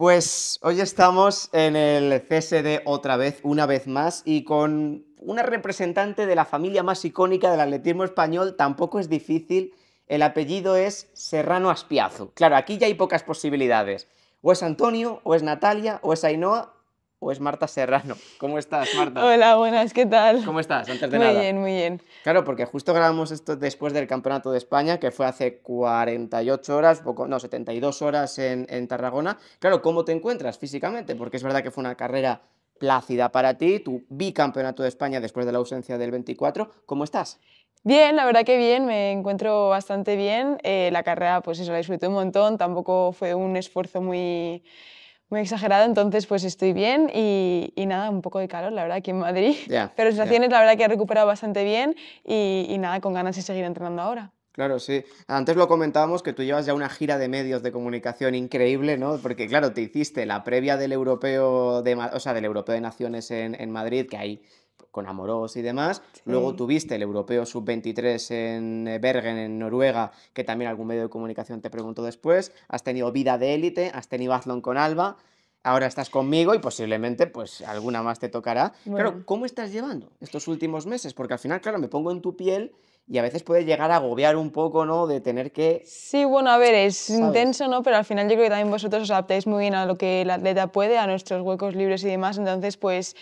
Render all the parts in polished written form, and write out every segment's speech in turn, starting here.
Pues hoy estamos en el CSD otra vez, una vez más, y con una representante de la familia más icónica del atletismo español. Tampoco es difícil, el apellido es Serrano Aspiazu. Claro, aquí ya hay pocas posibilidades. O es Antonio, o es Natalia, o es Ainhoa, o es Marta Serrano. ¿Cómo estás, Marta? Hola, buenas, ¿qué tal? ¿Cómo estás, antes de Muy nada? bien, muy bien. Claro, porque justo grabamos esto después del Campeonato de España, que fue hace 48 horas, poco, no, 72 horas en Tarragona. Claro, ¿cómo te encuentras físicamente? Porque es verdad que fue una carrera plácida para ti, tu bicampeonato de España después de la ausencia del 24. ¿Cómo estás? Bien, la verdad que bien, me encuentro bastante bien. La carrera, pues eso, la disfruté un montón, tampoco fue un esfuerzo muy exagerado, entonces pues estoy bien y nada, un poco de calor, la verdad, aquí en Madrid. Ya, Pero ya. sensaciones, la verdad que he recuperado bastante bien y nada, con ganas de seguir entrenando ahora. Claro, sí. Antes lo comentábamos que tú llevas ya una gira de medios de comunicación increíble, ¿no? Porque claro, te hiciste la previa del europeo o sea, del europeo de naciones en Madrid, que hay con Amorós y demás. Luego Sí. tuviste el europeo sub-23 en Bergen, en Noruega, que también algún medio de comunicación te preguntó después. Has tenido vida de élite, has tenido Athlon con Alba. Ahora estás conmigo y posiblemente, pues, alguna más te tocará. Claro, Bueno. ¿cómo estás llevando estos últimos meses? Porque al final, claro, me pongo en tu piel y a veces puede llegar a agobiar un poco, ¿no? De tener que, Sí, bueno, a ver, es ¿sabes? intenso, ¿no? Pero al final yo creo que también vosotros os adaptáis muy bien a lo que el atleta puede, a nuestros huecos libres y demás. Entonces, pues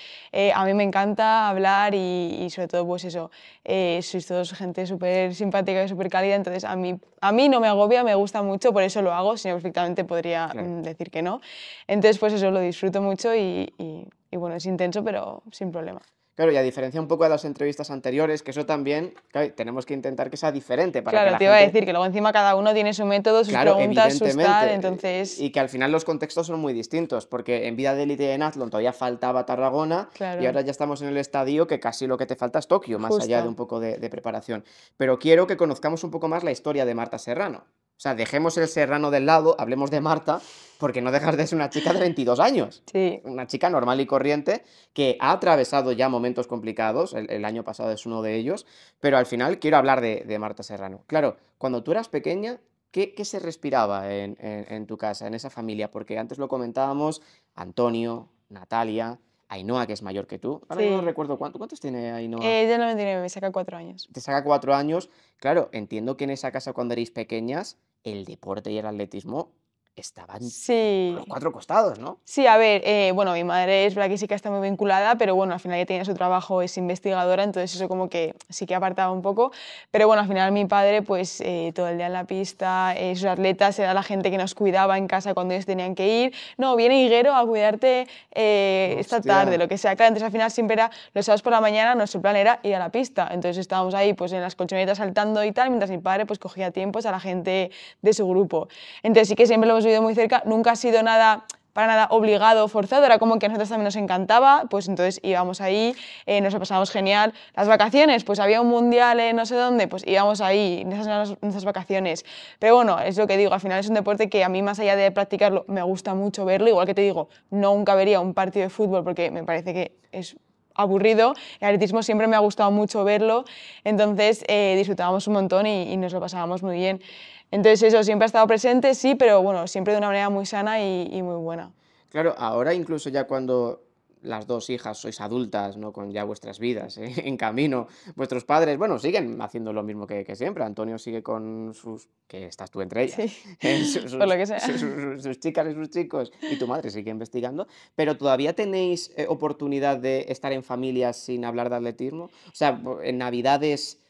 a mí me encanta hablar y sobre todo, pues eso, sois todos gente súper simpática y súper cálida. Entonces, a mí no me agobia, me gusta mucho, por eso lo hago, si no perfectamente podría Claro. decir que no. Entonces, pues eso, lo disfruto mucho y bueno, es intenso, pero sin problema. Claro, y a diferencia un poco de las entrevistas anteriores, que eso también, claro, tenemos que intentar que sea diferente para que Claro, la te iba a gente. decir que luego encima cada uno tiene su método, sus Claro, preguntas, sus tal, evidentemente, entonces, y que al final los contextos son muy distintos, porque en vida de élite y en Athlon todavía faltaba Tarragona y claro, ahora ya estamos en el estadio que casi lo que te falta es Tokio, más allá de un justo. poco de preparación. Pero quiero que conozcamos un poco más la historia de Marta Serrano. O sea, dejemos el Serrano del lado, hablemos de Marta, porque no dejas de ser una chica de 22 años. Sí. Una chica normal y corriente que ha atravesado ya momentos complicados, el año pasado es uno de ellos, pero al final quiero hablar de Marta Serrano. Claro, cuando tú eras pequeña, ¿qué se respiraba en tu casa, en esa familia? Porque antes lo comentábamos, Antonio, Natalia, Ainhoa, que es mayor que tú. Ahora yo no Sí, recuerdo cuántos tiene Ainhoa. del 99, me saca 4 años. Te saca 4 años. Claro, entiendo que en esa casa cuando erais pequeñas, el deporte y el atletismo estaban por los Sí. cuatro costados, ¿no? Sí, a ver, bueno, mi madre es verdad que sí que está muy vinculada, pero bueno, al final ya tiene su trabajo, es investigadora, entonces eso como que sí que apartaba un poco. Pero bueno, al final mi padre, pues todo el día en la pista, sus atletas, era la gente que nos cuidaba en casa cuando ellos tenían que ir. No, viene Higuero a cuidarte esta Hostia. tarde, lo que sea. Claro, entonces al final siempre era los sábados por la mañana, nuestro plan era ir a la pista. Entonces estábamos ahí pues en las colchonetas saltando y tal, mientras mi padre pues cogía tiempos a la gente de su grupo. Entonces sí que siempre lo hemos vivido muy cerca, nunca ha sido nada para nada obligado o forzado, era como que a nosotros también nos encantaba, pues entonces íbamos ahí, nos lo pasábamos genial. Las vacaciones, pues había un mundial en no sé dónde, pues íbamos ahí, en esas vacaciones. Pero bueno, es lo que digo, al final es un deporte que a mí más allá de practicarlo, me gusta mucho verlo, igual que te digo, nunca vería un partido de fútbol porque me parece que es aburrido, el atletismo siempre me ha gustado mucho verlo, entonces disfrutábamos un montón y nos lo pasábamos muy bien. Entonces eso siempre ha estado presente, sí, pero bueno, siempre de una manera muy sana y muy buena. Claro, ahora incluso ya cuando las dos hijas sois adultas, ¿no? Con ya vuestras vidas en camino, vuestros padres, bueno, siguen haciendo lo mismo que siempre. Antonio sigue con sus, que estás tú entre ellas, Sí, sus, por lo sus- que sea. sus chicas y sus chicos, y tu madre sigue investigando, pero todavía tenéis oportunidad de estar en familia sin hablar de atletismo. O sea, en Navidades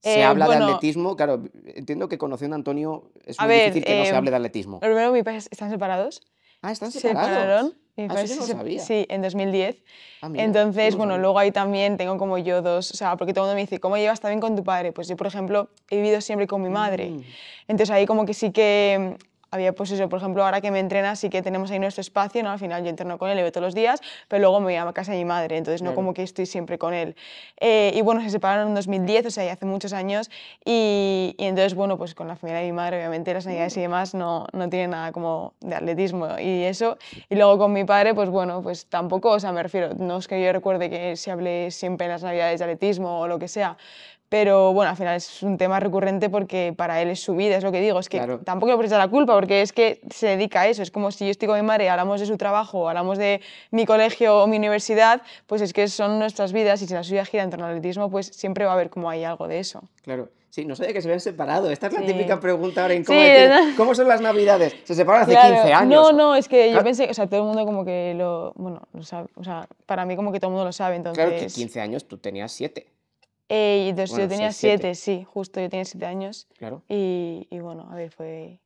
se habla de Bueno, atletismo. Claro, entiendo que conociendo a Antonio es a muy ver, difícil que no se hable de atletismo. lo primero, mis padres están separados. Ah, están Se separados. separaron, y mis Ah, eso padres yo no lo sabía. sí, en 2010. Ah, mira, eso no Entonces, lo bueno, sabía. luego ahí también tengo como yo dos, o sea, porque todo el mundo me dice, ¿cómo llevas también con tu padre? Pues yo, por ejemplo, he vivido siempre con mi madre. Mm, Entonces ahí como que sí que había, pues eso, por ejemplo, ahora que me entrena, sí que tenemos ahí nuestro espacio, ¿no? Al final yo entreno con él, le veo todos los días, pero luego me voy a casa de mi madre, entonces no claro. como que estoy siempre con él. Y bueno, se separaron en 2010, o sea, ya hace muchos años, y entonces, bueno, pues con la familia de mi madre, obviamente las navidades y Mm. demás no tiene nada como de atletismo y eso. Y luego con mi padre, pues bueno, pues tampoco, o sea, me refiero, no es que yo recuerde que se hable siempre en las navidades de atletismo o lo que sea, pero bueno, al final es un tema recurrente porque para él es su vida, es lo que digo, es que Claro. tampoco le puedes echar la culpa porque es que se dedica a eso, es como si yo estoy con mi madre y hablamos de su trabajo, hablamos de mi colegio o mi universidad, pues es que son nuestras vidas y si la suya gira en torno al atletismo, pues siempre va a haber como hay algo de eso. Claro. Sí, no sabía que se habían separado. Esta es la típica Sí. pregunta ahora en Sí, cómo decir, ¿verdad? ¿cómo son las Navidades? Se separaron hace Claro, 15 no, años. no, es que yo Claro, pensé, o sea, todo el mundo como que bueno, lo sabe, o sea, para mí como que todo el mundo lo sabe, claro que entonces, 15 años, tú tenías 7. y entonces yo Bueno, tenía 6, 7. 7, sí, justo yo tenía 7 años, Claro. y bueno, a ver, fue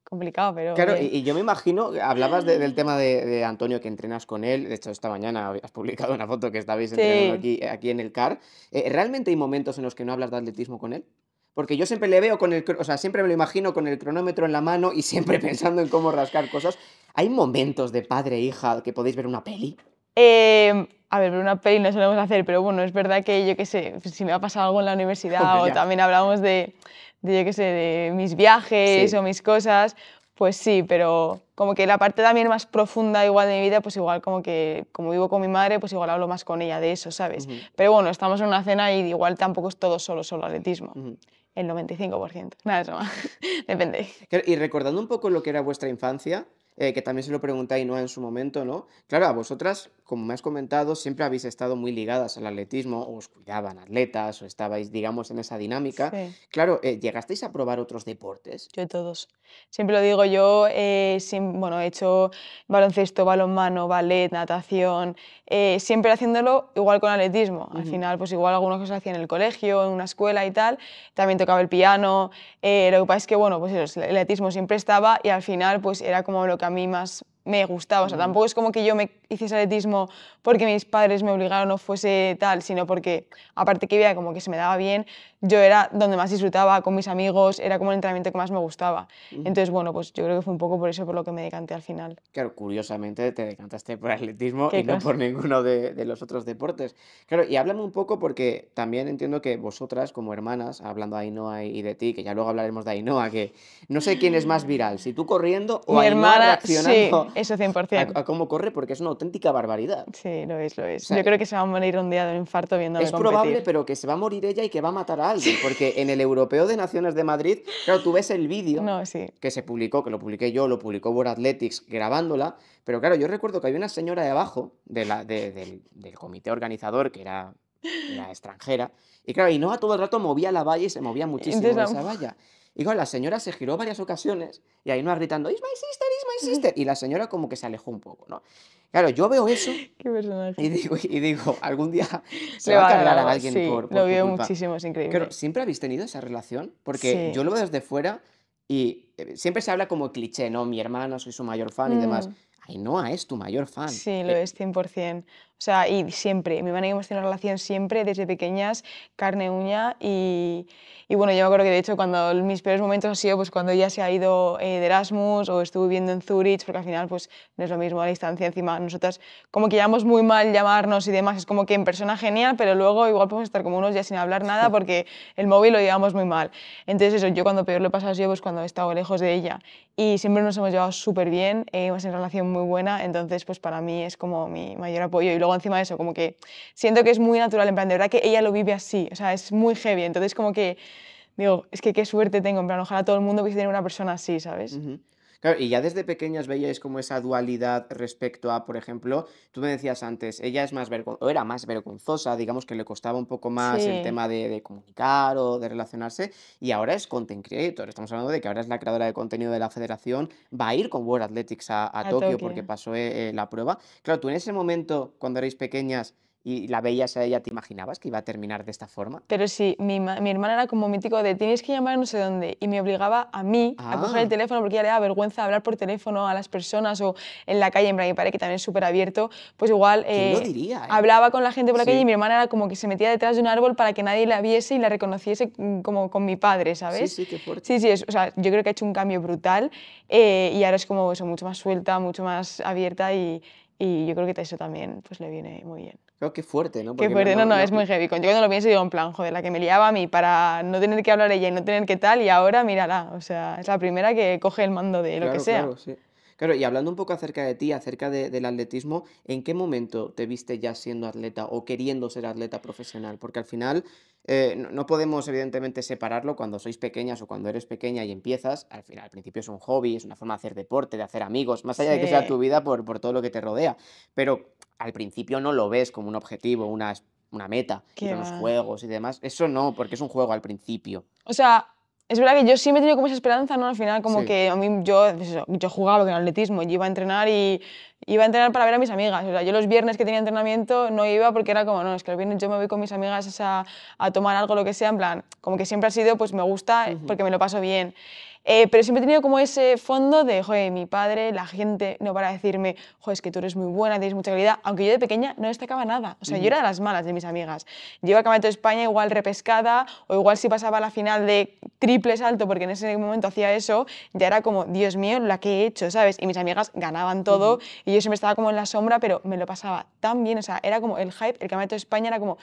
complicado, pero Claro, y, bien. y yo me imagino, hablabas del tema de Antonio, que entrenas con él. De hecho, esta mañana has publicado una foto que estabais entrenando Sí, aquí en el CAR. ¿Realmente hay momentos en los que no hablas de atletismo con él? Porque yo siempre le veo con o sea, siempre me lo imagino con el cronómetro en la mano y siempre pensando en cómo rascar cosas. ¿Hay momentos de padre e hija que podéis ver una peli? a ver, pero una peli no solemos hacer, pero bueno, es verdad que yo qué sé, pues si me ha pasado algo en la Hombre, universidad o ya. también hablamos de yo qué sé, de mis viajes Sí. o mis cosas, pues sí, pero como que la parte también más profunda igual de mi vida, pues igual como que como vivo con mi madre, pues igual hablo más con ella de eso, ¿sabes? Ujú, Pero bueno, estamos en una cena y igual tampoco es todo solo atletismo, ujú. el 95%, nada, es broma, depende. Claro, y recordando un poco lo que era vuestra infancia, que también se lo pregunté a Ainhoa en su momento, ¿no? Claro, a vosotras, como me has comentado, siempre habéis estado muy ligadas al atletismo, o os cuidaban atletas, o estabais, digamos, en esa dinámica. Sí. Claro, ¿llegasteis a probar otros deportes? Yo de todos. Siempre lo digo yo, bueno, he hecho baloncesto, balonmano, ballet, natación, siempre haciéndolo igual con atletismo. Al Ujú, final, pues igual algunas cosas hacía en el colegio, en una escuela y tal. También tocaba el piano. Lo que pasa es que, bueno, pues eso, el atletismo siempre estaba y al final, pues era como lo que a mí más me gustaba. O sea, ujú. tampoco es como que yo me hiciese atletismo porque mis padres me obligaron o fuese tal, sino porque, aparte que veía como que se me daba bien, yo era donde más disfrutaba con mis amigos, era como el entrenamiento que más me gustaba. Ujú. Entonces, bueno, pues yo creo que fue un poco por eso por lo que me decanté al final. Claro, curiosamente te decantaste por atletismo y Qué no cosa. por ninguno de los otros deportes. Claro, y háblame un poco porque también entiendo que vosotras, como hermanas, hablando de Ainhoa y de ti, que ya luego hablaremos de Ainhoa, que no sé quién es más viral, si tú corriendo o Mi Ainhoa hermana, reaccionando sí, eso a, 100%. a cómo corre, porque es una auténtica barbaridad. Sí, lo es, lo O es. sea, Yo creo que se va a morir un día de un infarto viéndome es probable, competir. pero que se va a morir ella y que va a matar a alguien, porque en el Europeo de Naciones de Madrid, claro, tú ves el vídeo No, sí. que se publicó, que lo publiqué yo, lo publicó World Athletics grabándola, pero claro, yo recuerdo que había una señora de abajo del comité organizador, que era extranjera, y claro, y no a todo el rato movía la valla y se movía Entonces, muchísimo esa valla. Y claro, la señora se giró varias ocasiones y ahí no gritando, Is my sister, y la señora como que se alejó un poco, ¿no? Claro, yo veo eso qué y personaje. digo, algún día se Le va a va a dar cargar a algo, alguien sí. por Lo tu veo culpa. muchísimo, es Claro, increíble. ¿siempre habéis tenido esa relación? Porque yo Sí. lo veo desde fuera y siempre se habla como cliché, ¿no? Mi hermana, soy su mayor fan y demás. Mm. Ainhoa es tu mayor fan. Sí, lo es 100%. O sea, y siempre, mi hermana y yo hemos tenido una relación siempre, desde pequeñas, carne, uña, y bueno, yo me acuerdo que de hecho cuando mis peores momentos han sido pues cuando ella se ha ido de Erasmus o estuvo viviendo en Zurich, porque al final pues no es lo mismo a la distancia, encima nosotras como que llevamos muy mal llamarnos y demás, es como que en persona genial, pero luego igual podemos estar como unos días sin hablar nada porque el móvil lo llevamos muy mal. Entonces eso, yo cuando peor lo he pasado ha sido pues cuando he estado lejos de ella y siempre nos hemos llevado súper bien, hemos tenido una relación muy buena, entonces pues para mí es como mi mayor apoyo y luego encima de eso, como que siento que es muy natural, en plan, de verdad que ella lo vive así, o sea, es muy heavy, entonces como que digo, es que qué suerte tengo, en plan, ojalá todo el mundo pudiese tener una persona así, ¿sabes? Ujú. Claro, y ya desde pequeñas veíais como esa dualidad respecto a, por ejemplo, tú me decías antes, ella es más o era más vergonzosa, digamos que le costaba un poco más el Sí, tema de comunicar o de relacionarse, y ahora es content creator. Estamos hablando de que ahora es la creadora de contenido de la federación, va a ir con World Athletics a a Tokio porque Tokio. pasó la prueba. Claro, tú en ese momento, cuando erais pequeñas y la veías a ella, ¿te imaginabas que iba a terminar de esta forma? Pero sí, mi hermana era como mítico de tienes que llamar a no sé dónde y me obligaba a mí a coger el Ah, teléfono porque ya le daba vergüenza hablar por teléfono a las personas o en la calle, en plan, mi padre que también es súper abierto, pues igual ¿quién lo diría, eh? hablaba con la gente por la calle y Sí, mi hermana era como que se metía detrás de un árbol para que nadie la viese y la reconociese como con mi padre, sí, ¿sabes? sí, qué fuerte. Sí, sí, o sea, yo creo que ha hecho un cambio brutal y ahora es como eso, mucho más suelta, mucho más abierta y yo creo que eso también pues le viene muy bien. Claro, qué fuerte, ¿no? Qué Porque no, fuerte, no, no, no, no, es muy heavy. Yo cuando lo pienso digo en plan, joder, la que me liaba a mí para no tener que hablar ella y no tener que tal, y ahora mírala, o sea, es la primera que coge el mando de lo que claro, sea. claro, sí. Claro, y hablando un poco acerca de ti, acerca del atletismo, ¿en qué momento te viste ya siendo atleta o queriendo ser atleta profesional? Porque al final no podemos evidentemente separarlo cuando sois pequeñas o cuando eres pequeña y empiezas. Al final, al principio es un hobby, es una forma de hacer deporte, de hacer amigos, más allá de que sea tu Sí, vida por todo lo que te rodea. Pero al principio no lo ves como un objetivo, una meta, ir qué a unos va. juegos y demás. Eso no, porque es un juego al principio. O sea, es verdad que yo siempre he tenido como esa esperanza, ¿no? Al final, como Sí. que a mí, yo, pues eso, yo jugaba con atletismo, yo iba a entrenar y iba a entrenar para ver a mis amigas. O sea, yo los viernes que tenía entrenamiento no iba porque era como, no, es que los viernes yo me voy con mis amigas a tomar algo, lo que sea, en plan, como que siempre ha sido, pues me gusta Ujú. porque me lo paso bien. Pero siempre he tenido como ese fondo de, joder, mi padre, la gente, no para decirme, joder, es que tú eres muy buena, tienes mucha calidad, aunque yo de pequeña no destacaba nada. O sea, yo Ujú. era de las malas de mis amigas. Yo iba al Campeonato de España igual repescada, o igual si pasaba a la final de triple salto, porque en ese momento hacía eso, ya era como, Dios mío, la que he hecho, ¿sabes? Y mis amigas ganaban todo, Ujú. y yo siempre estaba como en la sombra, pero me lo pasaba tan bien, o sea, era como el hype, el Campeonato de España era como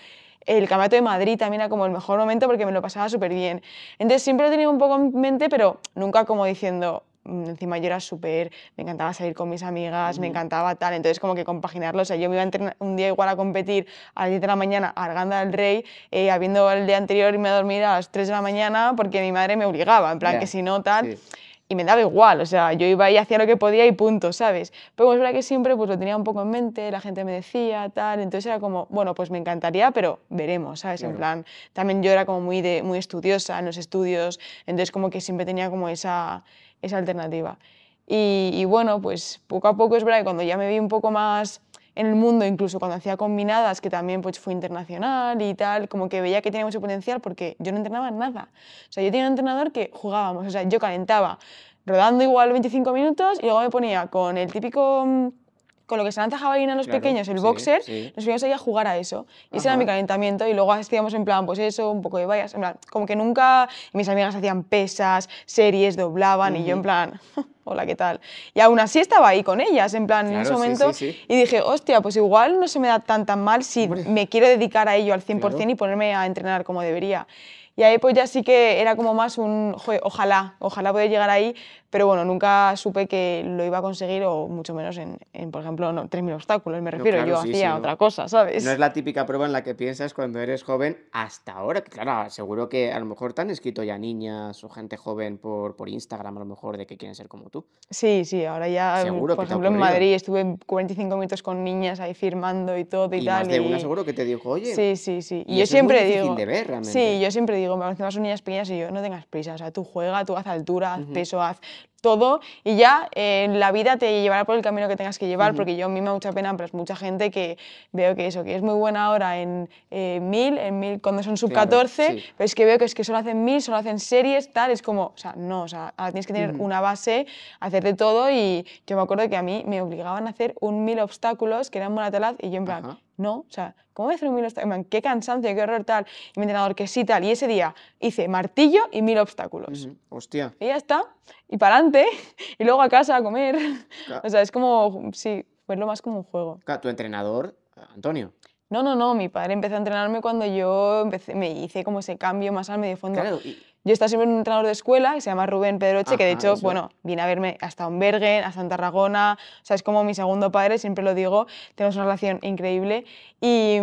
el Campeonato de Madrid también era como el mejor momento porque me lo pasaba súper bien. Entonces siempre lo tenía un poco en mente, pero nunca como diciendo, encima yo era súper, me encantaba salir con mis amigas, me Ujú. encantaba tal, entonces como que compaginarlo, o sea, yo me iba a entrenar un día igual a competir a las 10 de la mañana a Arganda del Rey, habiendo el día anterior irme a dormir a las 3 de la mañana porque mi madre me obligaba, en plan que Ya, si no tal, sí. y me daba igual, o sea, yo iba y hacía lo que podía y punto, ¿sabes? Pero es verdad que siempre pues lo tenía un poco en mente, la gente me decía, tal, entonces era como, bueno, pues me encantaría, pero veremos, ¿sabes? En Claro. plan, también yo era como muy estudiosa en los estudios, entonces como que siempre tenía como esa alternativa. Y bueno, pues poco a poco es verdad que cuando ya me vi un poco más en el mundo, incluso cuando hacía combinadas, que también pues fui internacional y tal, como que veía que tenía mucho potencial porque yo no entrenaba nada. O sea, yo tenía un entrenador que jugábamos, o sea, yo calentaba rodando igual 25 minutos y luego me ponía con el típico, con lo que se lanza jabalina a los Claro, pequeños, el sí, boxer, sí. nos íbamos ahí a jugar a eso. Y ese era mi Ajá. calentamiento y luego hacíamos en plan, pues eso, un poco de vallas, en plan, como que nunca, y mis amigas hacían pesas, series, doblaban y yo en Ujú. plan, hola, ¿qué tal? Y aún así estaba ahí con ellas, en plan, en ese Claro, sí, sí, momento, sí. y dije, hostia, pues igual no se me da tan mal si Hombre, me quiero dedicar a ello al 100% claro. y ponerme a entrenar como debería. Y ahí pues ya sí que era como más un, "Joder, ojalá poder llegar ahí", pero bueno, nunca supe que lo iba a conseguir o mucho menos por ejemplo, no, 3.000 obstáculos, me No, refiero, claro, yo sí, sí, hacía otra no. cosa, No es ¿sabes? la típica prueba en la que piensas cuando eres joven hasta ahora. Que claro, seguro que a lo mejor te han escrito ya niñas o gente joven por Instagram, a lo mejor, de que quieren ser como tú. Sí, sí, ahora ya, Seguro por que te ha ejemplo, en ocurrido. Madrid estuve 45 minutos con niñas ahí firmando y todo y Y más tal, de una y seguro que te dijo, oye, sí, sí, sí. Y y yo eso es muy siempre difícil de digo, ver sí, realmente. yo siempre digo, encima son niñas pequeñas y yo, no tengas prisa, o sea, tú juega, tú haz altura, haz Ujú, peso, haz todo y ya la vida te llevará por el camino que tengas que llevar, ujú. porque yo a mí me da mucha pena, pero es mucha gente que veo que eso, que es muy buena ahora en 1000, cuando son sub Claro, 14, sí. pero es que veo que es que solo hacen 1000, solo hacen series, tal, es como, o sea, no, o sea, ahora tienes que tener Ujú. una base, hacer de todo y yo me acuerdo que a mí me obligaban a hacer un 1000 obstáculos que eran monatalaz y yo en plan, Ajá. no, o sea, ¿cómo voy a hacer un 1000 obstáculos? En plan, qué cansancio, qué horror, tal. Y mi entrenador, que sí, tal. Y ese día hice martillo y 1000 obstáculos. Ujú. Hostia. Y ya está. Y para adelante. Y luego a casa a comer. Ca- O sea, es como, sí, verlo más como un juego. Tu entrenador, Antonio. No, no, no, mi padre empezó a entrenarme cuando yo empecé, me hice como ese cambio más al medio fondo. Claro, y... Yo estaba siempre en un entrenador de escuela que se llama Rubén Pedroche, que de Ajá, hecho, eso. bueno, viene a verme hasta en Bergen, hasta en Tarragona, o sea, es como mi segundo padre, siempre lo digo, tenemos una relación increíble y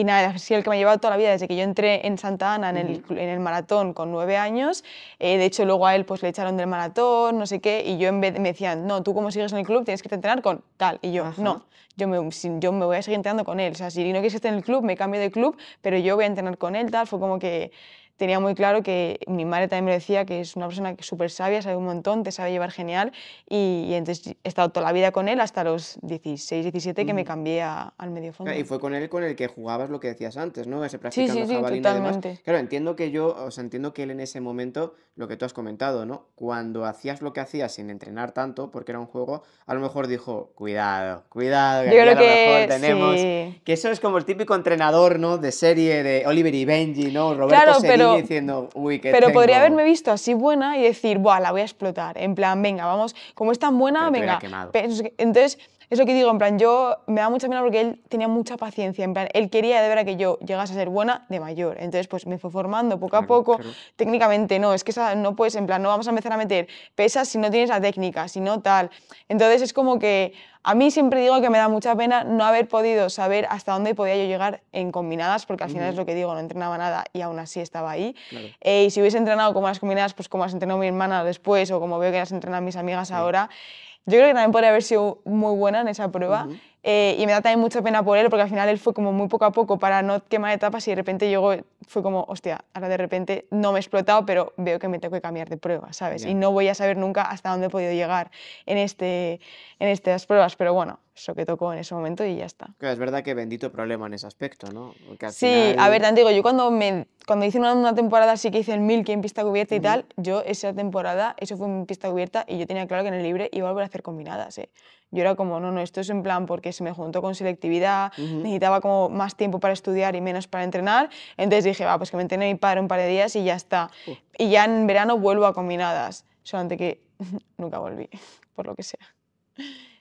nada, ha sido el que me ha llevado toda la vida, desde que yo entré en Santa Ana Ujú. en el maratón con 9 años, de hecho luego a él pues le echaron del maratón, no sé qué, y yo en vez me decían, no, tú como sigues en el club tienes que entrenar con tal, y yo, Ajá. no. Yo me voy a seguir entrenando con él. O sea, si no quieres estar en el club, me cambio de club, pero yo voy a entrenar con él, tal. Fue como que tenía muy claro que mi madre también me lo decía, que es una persona súper sabia, sabe un montón, te sabe llevar genial. Y entonces he estado toda la vida con él hasta los 16, 17 que me Ujú. cambié al medio Y fondo. fue con él con el que jugabas lo que decías antes, ¿no? Ese Sí, practicando sí, sí, jabalina y demás. totalmente. Claro, entiendo que yo, o sea, entiendo que él en ese momento, lo que tú has comentado, ¿no? Cuando hacías lo que hacías sin entrenar tanto, porque era un juego, a lo mejor dijo, cuidado, cuidado, que Yo aquí a creo lo mejor que tenemos... sí. Que eso es como el típico entrenador, ¿no? De serie de Oliver y Benji, ¿no? Roberto Claro, Seriño diciendo, uy, que pero podría haberme tengo... visto así buena y decir, buah, la voy a explotar. En plan, venga, vamos, como es tan buena, Pero te hubiera venga. quemado. Entonces, Es lo que digo, en plan, yo me da mucha pena porque él tenía mucha paciencia, en plan, él quería de verdad que yo llegase a ser buena de mayor. Entonces, pues me fue formando poco a Claro, poco. claro. Técnicamente no, es que no puedes, en plan, no vamos a empezar a meter pesas si no tienes la técnica, si no tal. Entonces es como que a mí siempre digo que me da mucha pena no haber podido saber hasta dónde podía yo llegar en combinadas, porque al final es lo que digo, no entrenaba nada y aún así estaba ahí. Claro. Y si hubiese entrenado como las combinadas, pues como las entrenó mi hermana después o como veo que las entrenan mis amigas ahora, yo creo que también podría haber sido muy buena en esa prueba. Y me da también mucha pena por él, porque al final él fue como muy poco a poco para no quemar etapas y de repente llegó, fue como, hostia, ahora de repente no me he explotado, pero veo que me tengo que cambiar de prueba, ¿sabes? Ya. Y no voy a saber nunca hasta dónde he podido llegar en estas pruebas, pero bueno, eso que tocó en ese momento y ya está. Claro, es verdad que bendito problema en ese aspecto, ¿no? Porque al Sí, a ver, final... te digo, yo cuando hice una temporada así que hice el 1000 que en pista cubierta y tal, yo esa temporada, eso fue en pista cubierta y yo tenía claro que en el libre iba a volver a hacer combinadas, ¿eh? Yo era como, no, esto es en plan porque se me juntó con selectividad, necesitaba como más tiempo para estudiar y menos para entrenar, entonces dije, va, pues que me entrene mi padre un par de días y ya está. Y ya en verano vuelvo a combinadas, solamente que nunca volví, por lo que sea.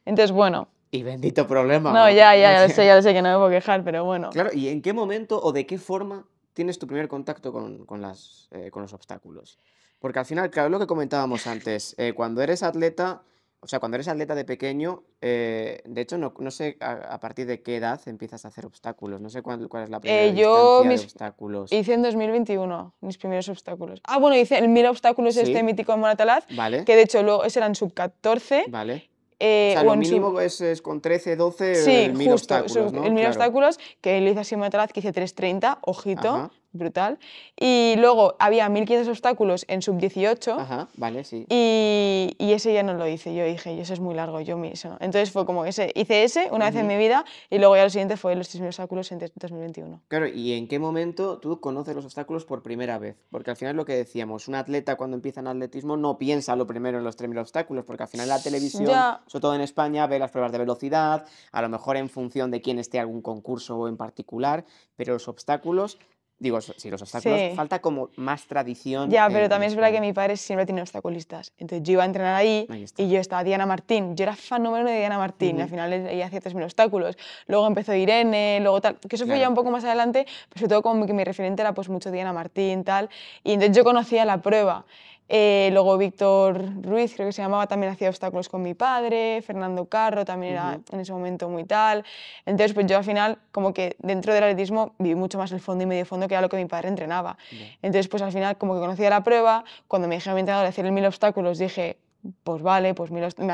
Entonces, bueno. Y bendito problema. No, ya lo sé que no me puedo quejar, pero bueno. Claro, ¿y en qué momento o de qué forma tienes tu primer contacto con los obstáculos? Porque al final, claro, lo que comentábamos antes, cuando eres atleta, o sea, cuando eres atleta de pequeño, de hecho, no sé a partir de qué edad empiezas a hacer obstáculos, no sé cuál es la primera Yo distancia de obstáculos. hice en 2021 mis primeros obstáculos. Ah, bueno, hice el 1000 obstáculos este Sí, mítico en Moratalaz, vale, que de hecho luego ese era en sub 14 vale. O sea, o lo en sub... mínimo es con 13, 12, Sí, el 1000 justo, obstáculos, el ¿no? 1000 Claro. obstáculos, que lo hice así en Moratalaz, que hice 3:30, ojito, Ajá, brutal. Y luego había 1500 obstáculos en sub 18. ajá, vale, sí. Y ese ya no lo hice, yo dije, eso es muy largo, eso no. Entonces fue como hice ese una vez en mi vida y luego ya lo siguiente fue los 3000 obstáculos en 2021. Claro, ¿y en qué momento tú conoces los obstáculos por primera vez? Porque al final es lo que decíamos, un atleta cuando empieza en atletismo no piensa lo primero en los 3000 obstáculos, porque al final la televisión, Ya, sobre todo en España, ve las pruebas de velocidad, a lo mejor en función de quién esté algún concurso en particular, pero los obstáculos, digo, sí, los obstáculos, sí. falta como más tradición Ya, pero en también es verdad que España. mi padre siempre tiene obstaculistas. Entonces yo iba a entrenar ahí Ahí y está. yo estaba Diana Martín. Yo era fan número uno de Diana Martín. Y al Ujú, final ella hacía 3000 obstáculos. Luego empezó Irene, luego tal. Que eso fue ya claro, un poco más adelante, pero sobre todo como que mi referente era pues mucho Diana Martín, tal. Y entonces yo conocía la prueba. Luego Víctor Ruiz, creo que se llamaba, también hacía obstáculos con mi padre. Fernando Carro también era ujú, en ese momento muy tal. Entonces, pues yo al final, como que dentro del atletismo vi mucho más el fondo y medio fondo que era lo que mi padre entrenaba. ya. Entonces, pues al final, como que conocía la prueba, cuando me dijeron a mi entrenador de hacer el 1000 obstáculos, dije, pues vale, pues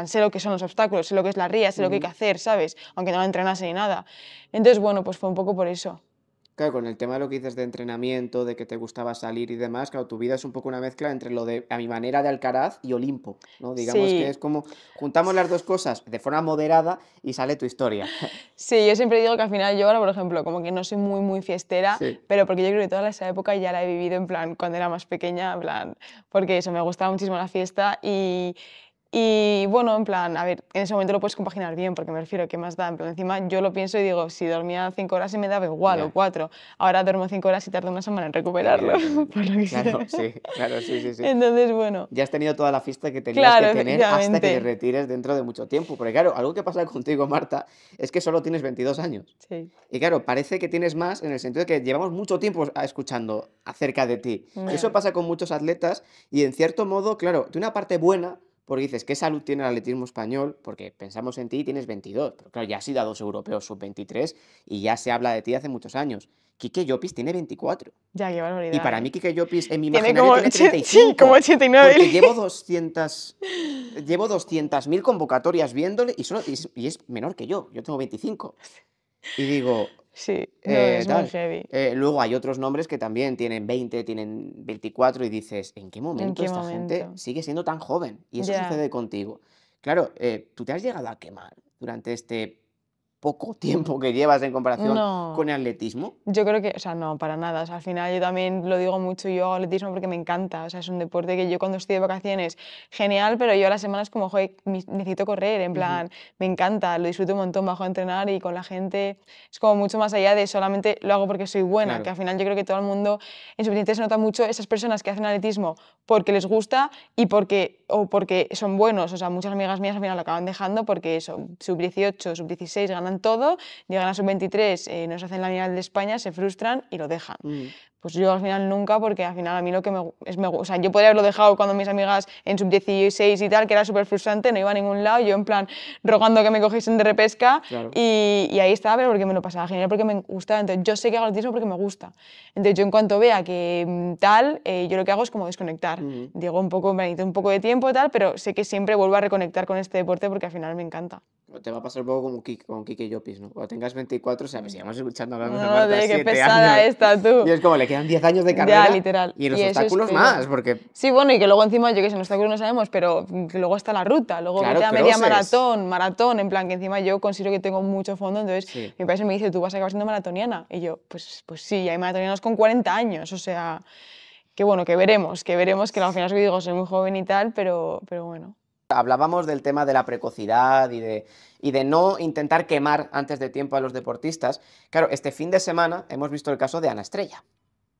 sé lo que son los obstáculos, sé lo que es la ría, sé lo que hay que Ujú. hacer, ¿sabes? Aunque no lo entrenase ni nada. Entonces, bueno, pues fue un poco por eso. Claro, con el tema de lo que dices de entrenamiento, de que te gustaba salir y demás, claro, tu vida es un poco una mezcla entre lo de a mi manera de Alcaraz y Olimpo, ¿no? Digamos que Sí, es como juntamos las dos cosas de forma moderada y sale tu historia. sí, yo siempre digo que al final yo ahora, por ejemplo, como que no soy muy, muy fiestera, Sí, pero porque yo creo que toda esa época ya la he vivido en plan, cuando era más pequeña, en plan, porque eso, me gustaba muchísimo la fiesta y bueno, en plan, a ver, en ese momento lo puedes compaginar bien, porque me refiero, ¿qué más da? En plan, encima yo lo pienso y digo, si dormía 5 horas y me daba igual, o ya, 4. Ahora duermo 5 horas y tardo una semana en recuperarlo, evidentemente. por lo que Claro, sea. sí, claro, sí, sí, sí. Entonces, bueno, Ya has tenido toda la fiesta que tenías que claro, tener hasta que te efectivamente. retires dentro de mucho tiempo. Porque claro, algo que pasa contigo, Marta, es que solo tienes 22 años. Sí, Y claro, parece que tienes más en el sentido de que llevamos mucho tiempo escuchando acerca de ti. Eso ya, pasa con muchos atletas y en cierto modo, claro, de una parte buena, porque dices, ¿qué salud tiene el atletismo español? Porque pensamos en ti y tienes 22, pero claro, ya has ido a 2 europeos sub-23 y ya se habla de ti hace muchos años. Quique Llopis tiene 24. ya, qué Y barbaridad, para ¿eh? mí Quique Llopis en mi Tiene imaginario como, tiene sí, como 35, 89. porque llevo 200.000 convocatorias viéndole y, y es menor que yo tengo 25. Y digo, Sí, no, es muy tal. heavy. Luego hay otros nombres que también tienen 20, tienen 24 y dices, ¿en qué ¿En momento qué esta gente momento? sigue siendo tan joven? Y eso Ya. sucede contigo. Claro, tú te has llegado a quemar durante este poco tiempo que llevas en comparación con No. el atletismo? Yo creo que, o sea, no, para nada. O sea, al final yo también lo digo mucho, yo hago atletismo porque me encanta. O sea, es un deporte que yo cuando estoy de vacaciones, genial, pero yo a las semanas como, joder, necesito correr, en Ujú, plan, me encanta, lo disfruto un montón, bajo a entrenar y con la gente. Es como mucho más allá de solamente lo hago porque soy buena, que claro. al final yo creo que todo el mundo, en sub-23 se nota mucho esas personas que hacen atletismo porque les gusta y porque, o porque son buenos. O sea, muchas amigas mías al final lo acaban dejando porque eso, sub-18, sub-16 ganan todo, llegan a sub-23, no se hacen la final de España, se frustran y lo dejan. Mm. Pues yo al final nunca, porque al final a mí lo que o sea, yo podría haberlo dejado cuando mis amigas en sub-16 y tal, que era súper frustrante, no iba a ningún lado, yo en plan rogando que me cogiesen de repesca Claro. y ahí estaba, pero porque me lo pasaba genial, porque me gustaba. Entonces yo sé que hago atletismo porque me gusta. Entonces yo en cuanto vea que tal, yo lo que hago es como desconectar. Ujú. Digo un poco, me necesito un poco de tiempo y tal, pero sé que siempre vuelvo a reconectar con este deporte porque al final me encanta. Te va a pasar un poco como con Quique Llopis, ¿no? Cuando tengas 24, sabes, Mm. sigamos escuchando hablando de No, Marta de qué 7 pesada años. esta tú. Y es como, le quedan 10 años de Ya, carrera literal. y en los Y eso obstáculos espero. más, porque, Sí, bueno, y que luego encima, yo que sé, en los obstáculos no sabemos, pero que luego está la ruta, luego vete claro, a media crosses. maratón, en plan que encima yo considero que tengo mucho fondo, entonces Sí. mi padre me dice, tú vas a acabar siendo maratoniana. Y yo, pues sí, hay maratonianos con 40 años, o sea, que bueno, que al final digo, soy muy joven y tal, pero bueno. Hablábamos del tema de la precocidad y de no intentar quemar antes de tiempo a los deportistas. Claro, este fin de semana hemos visto el caso de Ana Estrella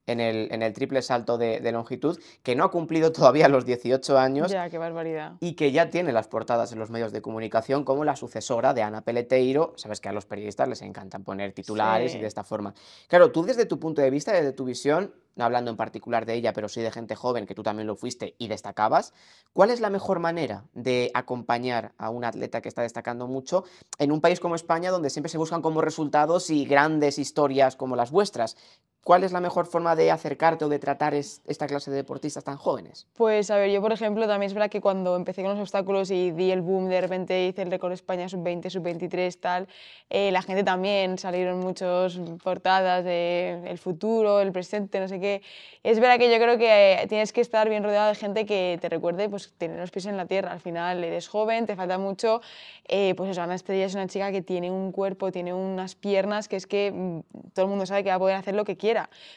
en el triple salto de longitud, que no ha cumplido todavía los 18 años Ya, qué barbaridad. y que ya tiene las portadas en los medios de comunicación como la sucesora de Ana Peleteiro. Sabes que a los periodistas les encantan poner titulares y de Sí. esta forma. Claro, tú desde tu punto de vista, desde tu visión, no hablando en particular de ella, pero sí de gente joven, que tú también lo fuiste y destacabas, ¿cuál es la mejor manera de acompañar a un atleta que está destacando mucho en un país como España, donde siempre se buscan como resultados y grandes historias como las vuestras? ¿Cuál es la mejor forma de acercarte o de tratar esta clase de deportistas tan jóvenes? Pues a ver, yo por ejemplo también es verdad que cuando empecé con los obstáculos y di el boom, de repente hice el récord de España sub-20, sub-23, tal, la gente también, salieron muchas portadas de el futuro, el presente, no sé qué. Es verdad que yo creo que tienes que estar bien rodeado de gente que te recuerde pues tener los pies en la tierra. Al final eres joven, te falta mucho, pues eso, Ana Estrella es una chica que tiene un cuerpo, tiene unas piernas que es que todo el mundo sabe que va a poder hacer lo que quiera.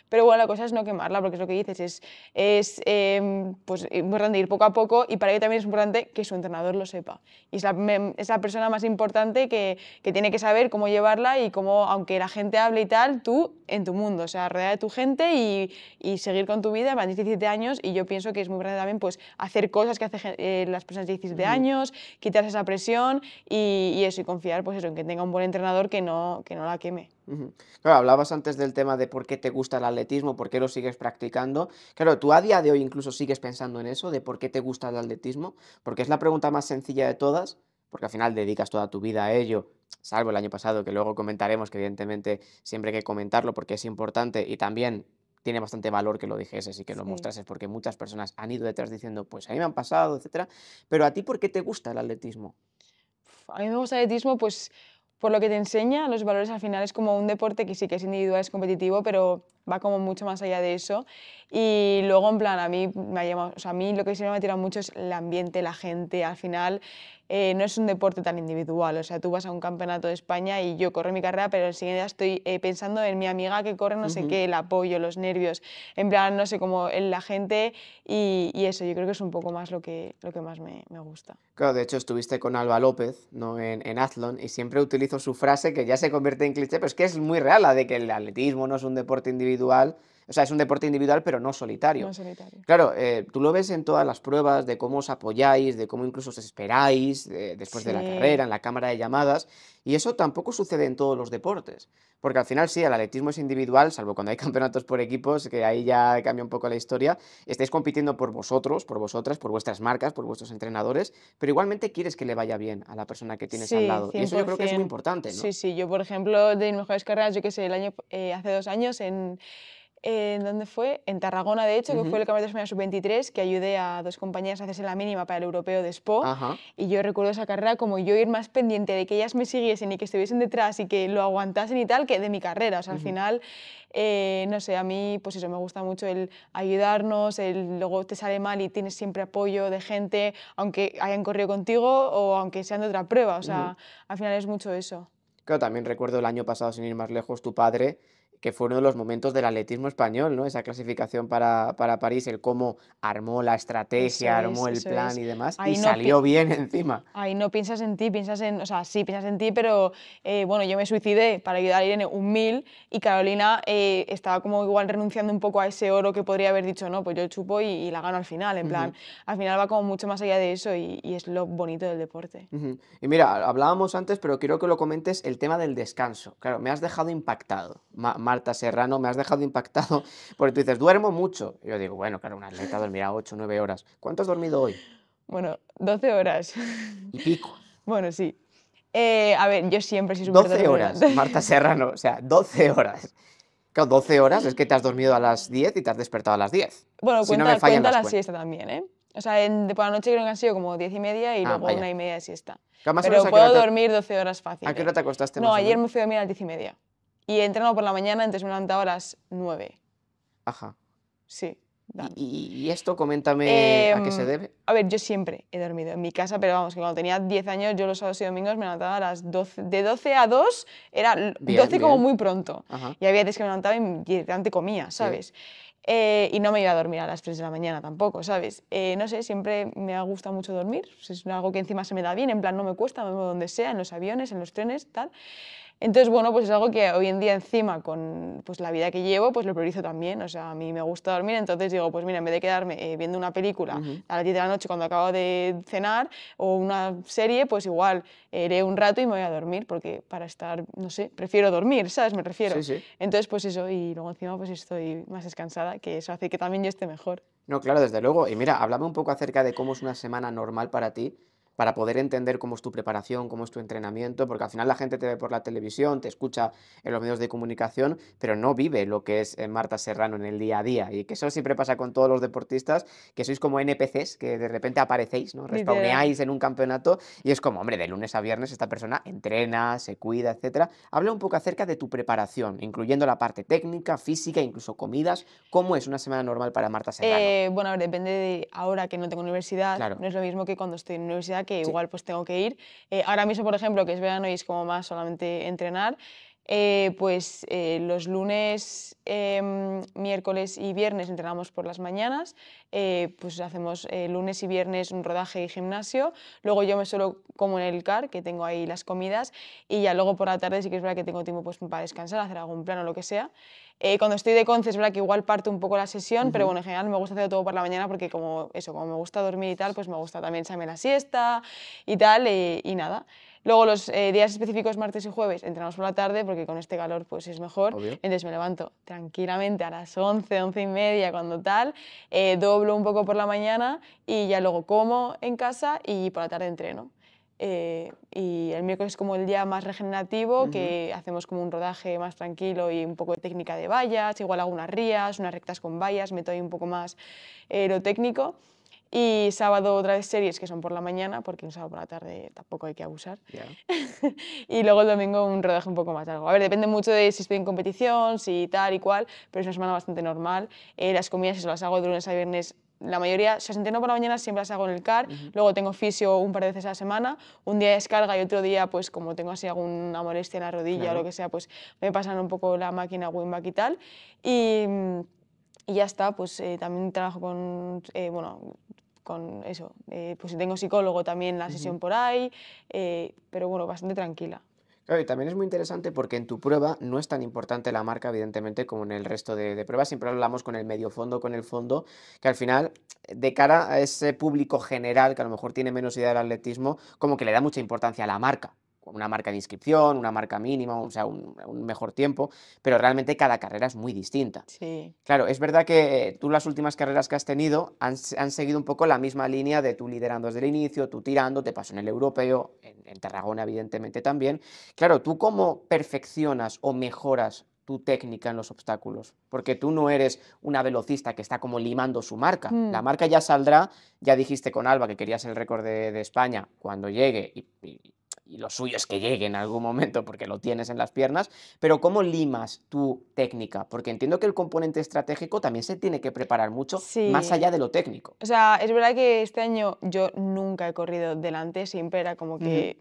Pero bueno, la cosa es no quemarla, porque es lo que dices, es pues, importante ir poco a poco y para ello también es importante que su entrenador lo sepa. Y es la persona más importante que tiene que saber cómo llevarla y cómo, aunque la gente hable y tal, tú en tu mundo, o sea, rodear de tu gente y seguir con tu vida. Van 17 años y yo pienso que es muy importante también pues, hacer cosas que hacen las personas de 17 Ujú. años, quitarse esa presión y eso, y confiar pues eso, en que tenga un buen entrenador que no la queme. Ujú. Claro, hablabas antes del tema de por qué te gusta el atletismo, por qué lo sigues practicando. Claro, tú a día de hoy incluso sigues pensando en eso, de por qué te gusta el atletismo, porque es la pregunta más sencilla de todas, porque al final dedicas toda tu vida a ello, salvo el año pasado, que luego comentaremos, que evidentemente siempre hay que comentarlo porque es importante y también tiene bastante valor que lo dijeses y que lo Sí. mostrases, porque muchas personas han ido detrás diciendo, pues a mí me han pasado, etcétera. Pero a ti, ¿por qué te gusta el atletismo? A mí me gusta el atletismo, pues por lo que te enseña, los valores al final es como un deporte que sí que es individual, es competitivo, pero va como mucho más allá de eso. Y luego, en plan, a mí me ha llamado, o sea, a mí lo que siempre me ha tirado mucho es el ambiente, la gente. Al final, no es un deporte tan individual. O sea, tú vas a un campeonato de España y yo corro mi carrera, pero el siguiente día estoy pensando en mi amiga que corre no sé Ujú. qué, el apoyo, los nervios, en plan, no sé, como en la gente y eso, yo creo que es un poco más lo que más me gusta. Claro, de hecho estuviste con Alba López, ¿no? En Athlon, y siempre utilizo su frase que ya se convierte en cliché, pero es que es muy real, la de que el atletismo no es un deporte individual, o sea, es un deporte individual, pero no solitario. No solitario. Claro, tú lo ves en todas las pruebas de cómo os apoyáis, de cómo incluso os esperáis después de la carrera, Sí. en la cámara de llamadas, y eso tampoco sucede en todos los deportes. Porque al final sí, el atletismo es individual, salvo cuando hay campeonatos por equipos, que ahí ya cambia un poco la historia. Estáis compitiendo por vosotros, por vosotras, por vuestras marcas, por vuestros entrenadores, pero igualmente quieres que le vaya bien a la persona que tienes al Sí, lado. Y eso yo creo que es muy 100%. importante, ¿no? Sí, sí, yo, por ejemplo, de mis mejores carreras, yo qué sé, hace 2 años ¿dónde fue? En Tarragona, de hecho, que fue Ujú. el Campeonato de España Sub-23, que ayudé a 2 compañeras a hacerse la mínima para el europeo de Expo. Ajá. Y yo recuerdo esa carrera como yo ir más pendiente de que ellas me siguiesen y que estuviesen detrás y que lo aguantasen y tal, que de mi carrera. O sea, al Ujú. final, no sé, a mí, pues eso, me gusta mucho el ayudarnos, luego te sale mal y tienes siempre apoyo de gente, aunque hayan corrido contigo o aunque sean de otra prueba. O Ujú. sea, al final es mucho eso. Claro, también recuerdo el año pasado, sin ir más lejos, tu padre, que fue uno de los momentos del atletismo español, ¿no? Esa clasificación para París, el cómo armó la Eso estrategia, armó es, el eso plan es. y demás, y Ahí no, salió bien encima. ahí no piensas en ti, piensas en, o sea, sí piensas en ti, pero bueno, yo me suicidé para ayudar a Irene un 1000 y Carolina estaba como igual renunciando un poco a ese oro que podría haber dicho, no, pues yo chupo y la gano al final, en plan, Ujú, al final va como mucho más allá de eso y es lo bonito del deporte. ujú. Y mira, hablábamos antes, pero quiero que lo comentes, el tema del descanso. Claro, me has dejado impactado, Marta Serrano, me has dejado impactado, porque tú dices, duermo mucho. Y yo digo, bueno, claro, un atleta dormirá 8 o 9 horas. ¿Cuánto has dormido hoy? Bueno, 12 horas. Y pico. Bueno, sí. A ver, yo siempre soy súper 12 dormilona. horas, Marta Serrano, o sea, 12 horas. Claro, 12 horas es que te has dormido a las 10 y te has despertado a las 10. Bueno, Si no me cuenta, fallan cuenta las la cuentas. siesta también, ¿eh? O sea, por la noche creo que han sido como 10:30 y Ah, luego vaya. 1:30 de siesta. Claro, más o menos Pero puedo dormir 12 horas ¿a fácil, qué ¿eh? hora te acostaste No, más o ayer menos? me fui a dormir a las 10:30. Y he entrenado por la mañana, entonces me he levantado a las 9. Ajá. Sí, Y, dan. y esto, coméntame a qué se debe. A ver, yo siempre he dormido en mi casa, pero vamos, que cuando tenía 10 años, yo los sábados y domingos me levantaba a las 12. De 12 a 2 era Bien, 12 como bien. muy pronto. Ajá. Y había veces que me levantaba y directamente comía, Sí. ¿sabes? Y no me iba a dormir a las 3 de la mañana tampoco, ¿sabes? No sé, siempre me ha gustado mucho dormir. Es algo que encima se me da bien, en plan no me cuesta, me muevo donde sea, en los aviones, en los trenes, tal. Entonces, bueno, pues es algo que hoy en día encima con pues, la vida que llevo, pues lo priorizo también. O sea, a mí me gusta dormir, entonces digo, pues mira, en vez de quedarme viendo una película Ujú. a las 10 de la noche cuando acabo de cenar o una serie, pues igual leo un rato y me voy a dormir, porque para estar, no sé, prefiero dormir, ¿sabes? Me refiero. Sí, sí. Entonces, pues eso, y luego encima pues estoy más descansada, que eso hace que también yo esté mejor. No, claro, desde luego. Y mira, háblame un poco acerca de cómo es una semana normal para ti, para poder entender cómo es tu preparación, cómo es tu entrenamiento, porque al final la gente te ve por la televisión, te escucha en los medios de comunicación, pero no vive lo que es Marta Serrano en el día a día. Y que eso siempre pasa con todos los deportistas, que sois como NPCs, que de repente aparecéis, ¿no? Literal. Respawneáis en un campeonato y es como, hombre, de lunes a viernes esta persona entrena, se cuida, etcétera. Habla un poco acerca de tu preparación, incluyendo la parte técnica, física, incluso comidas. ¿Cómo es una semana normal para Marta Serrano? Bueno, a ver, depende de ahora que no tengo universidad, Claro, no es lo mismo que cuando estoy en universidad, que sí. igual pues tengo que ir. Ahora mismo, por ejemplo, que es verano y es como más solamente entrenar, pues los lunes, miércoles y viernes entrenamos por las mañanas, pues hacemos lunes y viernes un rodaje y gimnasio, luego yo me suelo como en el CAR, que tengo ahí las comidas, y ya luego por la tarde sí que es verdad que tengo tiempo pues, para descansar, hacer algún plan o lo que sea. Cuando estoy de conce es verdad que igual parto un poco la sesión, pero Ujú. bueno, en general me gusta hacer todo por la mañana porque como eso, como me gusta dormir y tal, pues me gusta también echarme la siesta y tal, y nada. Luego los días específicos, martes y jueves, entrenamos por la tarde porque con este calor pues es mejor. Obvio. Entonces me levanto tranquilamente a las 11, 11:30 cuando tal, doblo un poco por la mañana y ya luego como en casa y por la tarde entreno. Y el miércoles es como el día más regenerativo, Ujú. que hacemos como un rodaje más tranquilo y un poco de técnica de vallas, igual algunas rías, unas rectas con vallas, meto ahí un poco más lo técnico. Y sábado otra vez series que son por la mañana, porque un sábado por la tarde tampoco hay que abusar. Ya. Y luego el domingo un rodaje un poco más largo. A ver, depende mucho de si estoy en competición, si tal y cual, pero es una semana bastante normal. Las comidas, eso las hago de lunes a viernes. La mayoría, si las entreno por la mañana, siempre las hago en el CAR. Ujú. Luego tengo fisio un par de veces a la semana. Un día descarga y otro día, pues como tengo así alguna molestia en la rodilla o lo Claro. que sea, pues me pasan un poco la máquina Wimback y tal. Y, y ya está, pues también trabajo con, bueno, con eso, pues si tengo psicólogo también la Ujú. sesión por ahí, pero bueno, bastante tranquila. Claro, y también es muy interesante porque en tu prueba no es tan importante la marca, evidentemente, como en el resto de pruebas. Siempre hablamos con el medio fondo, con el fondo, que al final, de cara a ese público general que a lo mejor tiene menos idea del atletismo, como que le da mucha importancia a la marca. Una marca de inscripción, una marca mínima, o sea, un mejor tiempo, pero realmente cada carrera es muy distinta. Sí, Claro, es verdad que tú las últimas carreras que has tenido han seguido un poco la misma línea de tú liderando desde el inicio, tú tirando, te pasó en el europeo, en Tarragona evidentemente también. Claro, ¿tú cómo perfeccionas o mejoras tu técnica en los obstáculos? Porque tú no eres una velocista que está como limando su marca. La mm, marca ya saldrá, ya dijiste con Alba que querías el récord de España cuando llegue y lo suyo es que llegue en algún momento porque lo tienes en las piernas, pero ¿cómo limas tu técnica? Porque entiendo que el componente estratégico también se tiene que preparar mucho más sí. allá de lo técnico. O sea, es verdad que este año yo nunca he corrido delante, siempre era como Ujú. que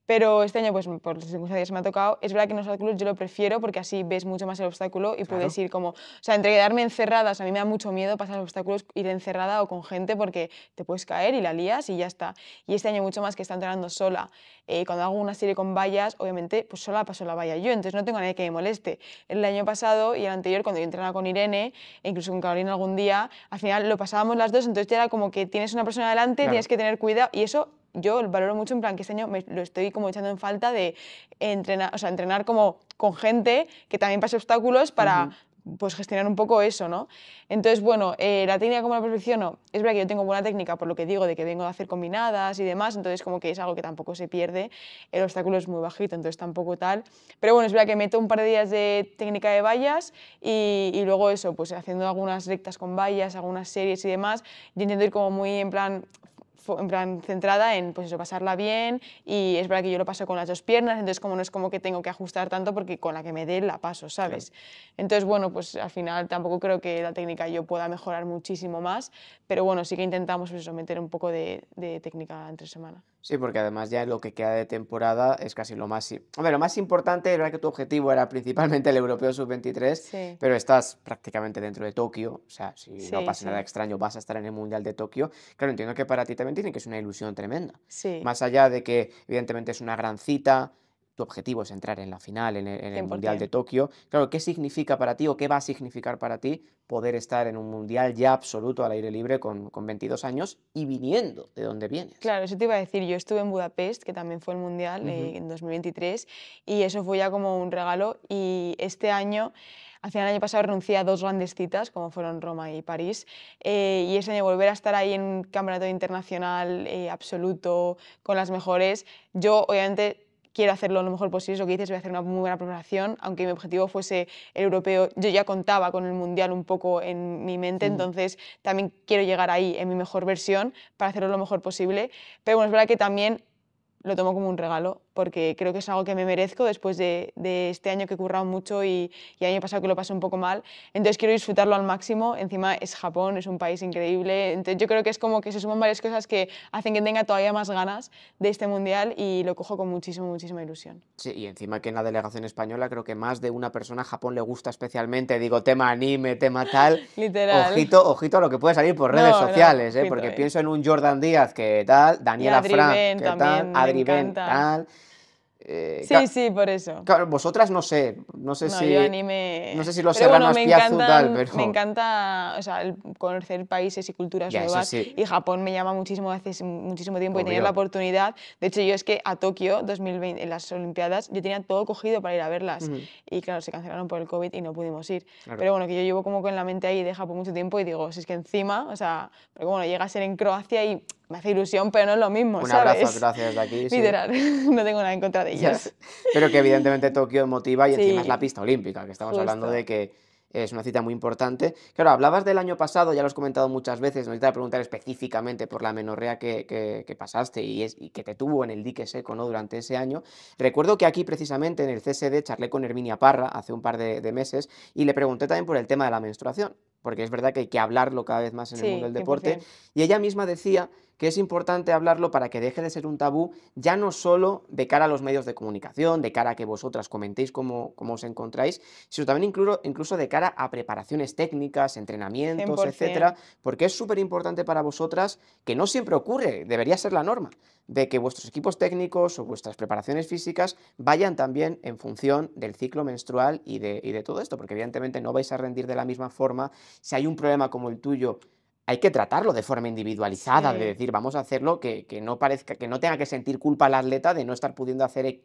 pero este año, pues por las circunstancias me ha tocado. Es verdad que en los obstáculos yo lo prefiero porque así ves mucho más el obstáculo y puedes ir como, o sea, entre quedarme encerrada, o sea, a mí me da mucho miedo pasar los obstáculos, ir encerrada o con gente porque te puedes caer y la lías y ya está. Y este año mucho más que está entrenando sola. Cuando hago una serie con vallas, obviamente, pues sola paso la valla yo, entonces no tengo a nadie que me moleste. El año pasado y el anterior, cuando yo entrenaba con Irene, e incluso con Carolina algún día, al final lo pasábamos las dos, entonces ya era como que tienes una persona delante, Claro. tienes que tener cuidado y eso yo valoro mucho, en plan que este año lo estoy como echando en falta de entrenar, o sea, entrenar como con gente que también pase obstáculos para pues gestionar un poco eso, ¿no? Entonces, bueno, la técnica como la perfecciono, es verdad que yo tengo buena técnica por lo que digo, de que vengo a hacer combinadas y demás, entonces como que es algo que tampoco se pierde, el obstáculo es muy bajito, entonces tampoco tal, pero bueno, es verdad que meto un par de días de técnica de vallas y luego eso, pues haciendo algunas rectas con vallas, algunas series y demás, yo intento ir como muy en plan centrada en pues eso, pasarla bien y es verdad que yo lo paso con las dos piernas, entonces como no es como que tengo que ajustar tanto porque con la que me dé la paso, ¿sabes? Claro. Entonces bueno, pues al final tampoco creo que la técnica yo pueda mejorar muchísimo más, pero bueno, sí que intentamos pues eso, meter un poco de técnica entre semana. Sí, porque además ya lo que queda de temporada es casi lo más... Hombre, lo más importante era que tu objetivo era principalmente el Europeo Sub-23, Sí, pero estás prácticamente dentro de Tokio, o sea, si no sí, pasa nada sí, extraño vas a estar en el Mundial de Tokio. Claro, entiendo que para ti también tiene que ser una ilusión tremenda. sí, Más allá de que evidentemente es una gran cita, tu objetivo es entrar en la final, en el Mundial de 100%. Tokio. Claro, ¿qué significa para ti o qué va a significar para ti poder estar en un Mundial ya absoluto al aire libre con 22 años y viniendo de donde vienes? Claro, eso te iba a decir. Yo estuve en Budapest, que también fue el Mundial Ujú. en 2023, y eso fue ya como un regalo. Y este año, al final el año pasado renuncié a dos grandes citas, como fueron Roma y París, y este año volver a estar ahí en un campeonato internacional absoluto, con las mejores, yo obviamente quiero hacerlo lo mejor posible, es lo que dices, voy a hacer una muy buena preparación, aunque mi objetivo fuese el europeo, yo ya contaba con el mundial un poco en mi mente, Ujú. entonces también quiero llegar ahí en mi mejor versión para hacerlo lo mejor posible, pero bueno, es verdad que también lo tomo como un regalo, porque creo que es algo que me merezco después de este año que he currado mucho y el año pasado que lo pasé un poco mal. Entonces quiero disfrutarlo al máximo. Encima es Japón, es un país increíble. Entonces yo creo que es como que se suman varias cosas que hacen que tenga todavía más ganas de este mundial y lo cojo con muchísima ilusión. Sí, y encima que en la delegación española creo que más de una persona a Japón le gusta especialmente, digo, tema anime, tema tal. Literal. Ojito, ojito a lo que puede salir por redes No, no, sociales, ¿eh? ojito, Porque eh. pienso en un Jordan Díaz que tal, Y Daniela Adri Frank Ben que tal, también me Adri Ben encanta. tal. Sí, sí, por eso. Claro, vosotras no sé, No, yo no anime. sé si los Pero bueno, Serrano Espiazu tal, me pero encanta, o sea, conocer países y culturas ya, eso nuevas. sí, Y Japón me llama muchísimo hace muchísimo tiempo y tener la obvio. oportunidad. De hecho, yo es que a Tokio 2020, en las Olimpiadas, yo tenía todo cogido para ir a verlas. Ujú, Y claro, se cancelaron por el COVID y no pudimos ir. claro. Pero bueno, que yo llevo como con la mente ahí de Japón mucho tiempo y digo, si es que encima, o sea, porque bueno, llega a ser en Croacia y me hace ilusión, pero no es lo mismo, Un abrazo a ¿sabes? Croacia desde aquí, sí. Literal, no tengo nada en contra de Ya, ellos. pero que evidentemente Tokio motiva y encima es la Sí, pista olímpica, que estamos hablando de justo. que es una cita muy importante. Claro, hablabas del año pasado, ya lo has comentado muchas veces, no necesito preguntar específicamente por la menorrea que pasaste y que te tuvo en el dique seco, ¿no? Durante ese año. Recuerdo que aquí precisamente en el CSD charlé con Herminia Parra hace un par de meses y le pregunté también por el tema de la menstruación, porque es verdad que hay que hablarlo cada vez más en el mundo Sí, del deporte, 100%. y ella misma decía que es importante hablarlo para que deje de ser un tabú, ya no solo de cara a los medios de comunicación, de cara a que vosotras comentéis cómo os encontráis, sino también incluso de cara a preparaciones técnicas, entrenamientos, 100%. etcétera, porque es súper importante para vosotras, que no siempre ocurre, debería ser la norma, de que vuestros equipos técnicos o vuestras preparaciones físicas vayan también en función del ciclo menstrual y de todo esto, porque evidentemente no vais a rendir de la misma forma. Si hay un problema como el tuyo, hay que tratarlo de forma individualizada, de Sí. decir, vamos a hacerlo que no parezca, que no tenga que sentir culpa el atleta de no estar pudiendo hacer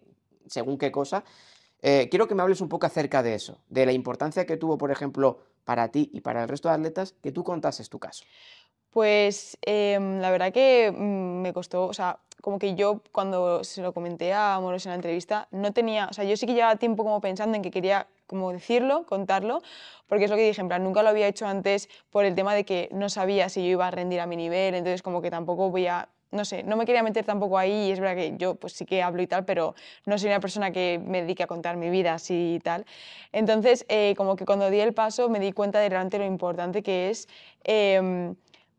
según qué cosa. Quiero que me hables un poco acerca de eso, de la importancia que tuvo, por ejemplo, para ti y para el resto de atletas, que tú contases tu caso. Pues la verdad que me costó, o sea, como que yo cuando se lo comenté a Moros en la entrevista, no tenía, o sea, yo sí que llevaba tiempo como pensando en que quería como decirlo, contarlo, porque es lo que dije, en plan, nunca lo había hecho antes por el tema de que no sabía si yo iba a rendir a mi nivel, entonces como que tampoco voy a, no sé, no me quería meter tampoco ahí y es verdad que yo pues sí que hablo y tal, pero no soy una persona que me dedique a contar mi vida así y tal. Entonces, como que cuando di el paso me di cuenta de realmente lo importante que es.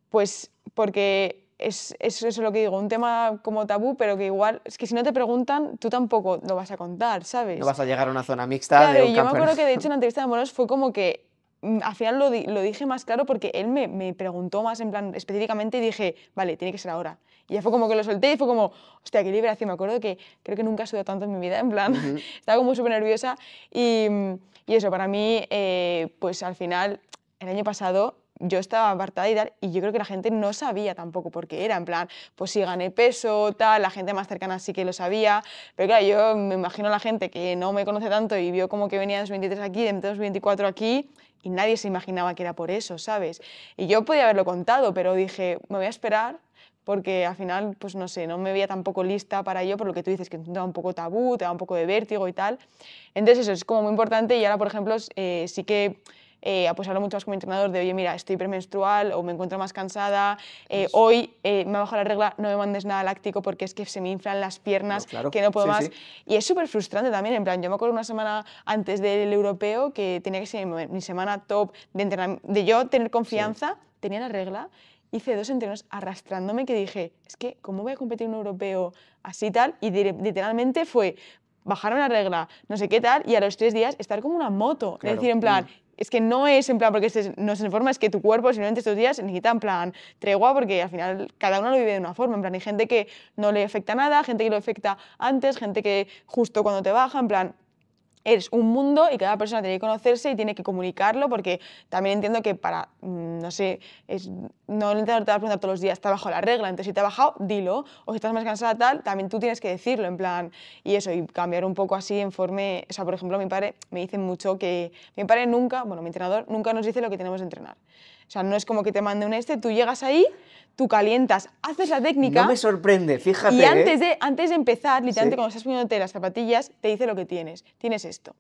Pues porque es eso lo que digo, un tema como tabú, pero que igual, es que si no te preguntan, tú tampoco lo vas a contar, ¿sabes? No vas a llegar a una zona mixta Claro, de y un yo me acuerdo campeonato. que de hecho en la entrevista de Moros fue como que al final lo dije más claro porque él me preguntó más en plan específicamente y dije, vale, tiene que ser ahora. Y ya fue como que lo solté y fue como, hostia, qué liberación. Me acuerdo que creo que nunca he sudado tanto en mi vida, en plan, Ujú. estaba como súper nerviosa y, y eso, para mí, pues al final, el año pasado yo estaba apartada y tal, y yo creo que la gente no sabía tampoco por qué era, en plan, pues sí gané peso, tal, la gente más cercana sí que lo sabía, pero claro, yo me imagino a la gente que no me conoce tanto y vio como que venía de los 23 aquí, de los 24 aquí, y nadie se imaginaba que era por eso, ¿sabes? Y yo podía haberlo contado, pero dije, me voy a esperar porque al final, pues no sé, no me veía tampoco lista para ello, por lo que tú dices, que te da un poco tabú, te da un poco de vértigo y tal. Entonces eso es como muy importante y ahora, por ejemplo, sí que pues hablo mucho más con mi entrenador de, oye, mira, estoy premenstrual o me encuentro más cansada, hoy me ha bajado la regla, no me mandes nada láctico porque es que se me inflan las No, piernas, claro, que no puedo sí, más. sí. Y es súper frustrante también, en plan, yo me acuerdo una semana antes del europeo que tenía que ser mi semana top de entrenamiento, de yo tener Sí. confianza, tenía la regla, hice 2 entrenos arrastrándome que dije, es que, ¿cómo voy a competir en un europeo así tal? Y literalmente fue bajarme la regla, no sé qué tal, y a los 3 días estar como una moto. Es Claro. decir, en plan, es que no es en plan porque estés, no se forma, es que tu cuerpo simplemente estos días necesita en plan tregua porque al final cada uno lo vive de una forma. En plan, hay gente que no le afecta nada, gente que lo afecta antes, gente que justo cuando te baja, en plan, eres un mundo y cada persona tiene que conocerse y tiene que comunicarlo porque también entiendo que para, no sé, no el entrenador te va a preguntar todos los días, ¿te ha bajado la regla? Entonces si te ha bajado, dilo. O si estás más cansada tal, también tú tienes que decirlo, en plan, y eso, y cambiar un poco así en forma, o sea, por ejemplo, mi padre me dice mucho que, mi padre nunca, bueno, mi entrenador nunca nos dice lo que tenemos que entrenar. O sea, no es como que te mande un tú llegas ahí, tú calientas, haces la No técnica me sorprende, y fíjate, ¿eh? antes de empezar, literalmente Sí. cuando estás poniéndote las zapatillas, te dice lo que tienes. Tienes esto.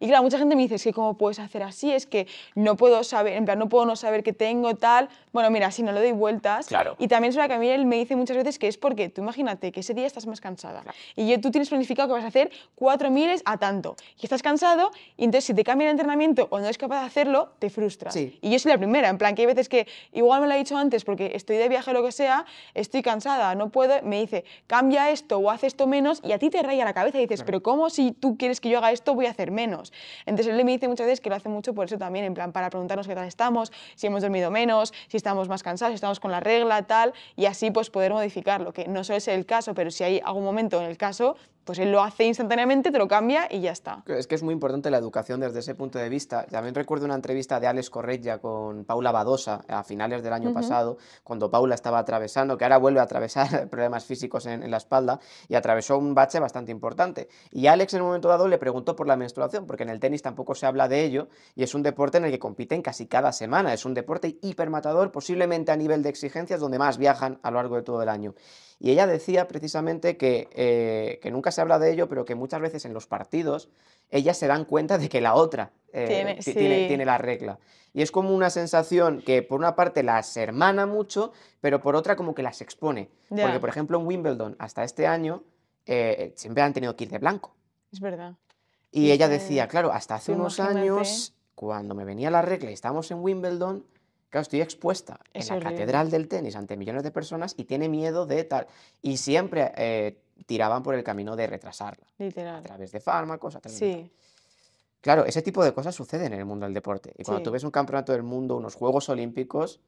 Y claro, mucha gente me dice, es que ¿cómo puedes hacer así? Es que no puedo saber, en plan, no puedo no saber qué tengo, tal. Bueno, mira, si no le doy vueltas. Claro. Y también es verdad que a mí él me dice muchas veces que es porque tú imagínate que ese día estás más cansada. Y tú tienes planificado que vas a hacer 4 miles a tanto. Y estás cansado, y entonces si te cambia el entrenamiento o no eres capaz de hacerlo, te frustras. Sí. Y yo soy la primera, en plan, que hay veces que igual me lo ha dicho antes porque estoy de viaje o lo que sea, estoy cansada, no puedo, me dice, cambia esto o haz esto menos, y a ti te raya la cabeza y dices, Claro. pero ¿cómo si tú quieres que yo haga esto voy a hacer menos? Entonces él me dice muchas veces que lo hace mucho por eso también, en plan, para preguntarnos qué tal estamos, si hemos dormido menos, si estamos más cansados, si estamos con la regla, tal, y así pues poder modificarlo, que no suele ser el caso, pero si hay algún momento en el caso, pues él lo hace instantáneamente, te lo cambia y ya está. Es que es muy importante la educación desde ese punto de vista. También recuerdo una entrevista de Alex Corretja con Paula Badosa a finales del año Ujú. pasado, cuando Paula estaba atravesando, que ahora vuelve a atravesar problemas físicos en la espalda, y atravesó un bache bastante importante. Y Alex en un momento dado le preguntó por la menstruación, porque en el tenis tampoco se habla de ello, y es un deporte en el que compiten casi cada semana. Es un deporte hipermatador, posiblemente a nivel de exigencias, donde más viajan a lo largo de todo el año. Y ella decía precisamente que nunca se habla de ello, pero que muchas veces en los partidos ellas se dan cuenta de que la otra tiene Sí, la regla. Y es como una sensación que por una parte las hermana mucho, pero por otra como que las expone. Porque, ya, por ejemplo, en Wimbledon hasta este año siempre han tenido que ir de blanco. es verdad. Y Y ella decía, claro, hasta tú hace unos imagínate, años, cuando me venía la regla y estábamos en Wimbledon, claro, estoy expuesta en es la horrible, catedral del tenis ante millones de personas y tiene miedo de tal. Y siempre tiraban por el camino de retrasarla, a literal. través de fármacos, a través de tal. Sí, Claro, ese tipo de cosas suceden en el mundo del deporte. Y cuando tú sí, ves un campeonato del mundo, unos Juegos Olímpicos,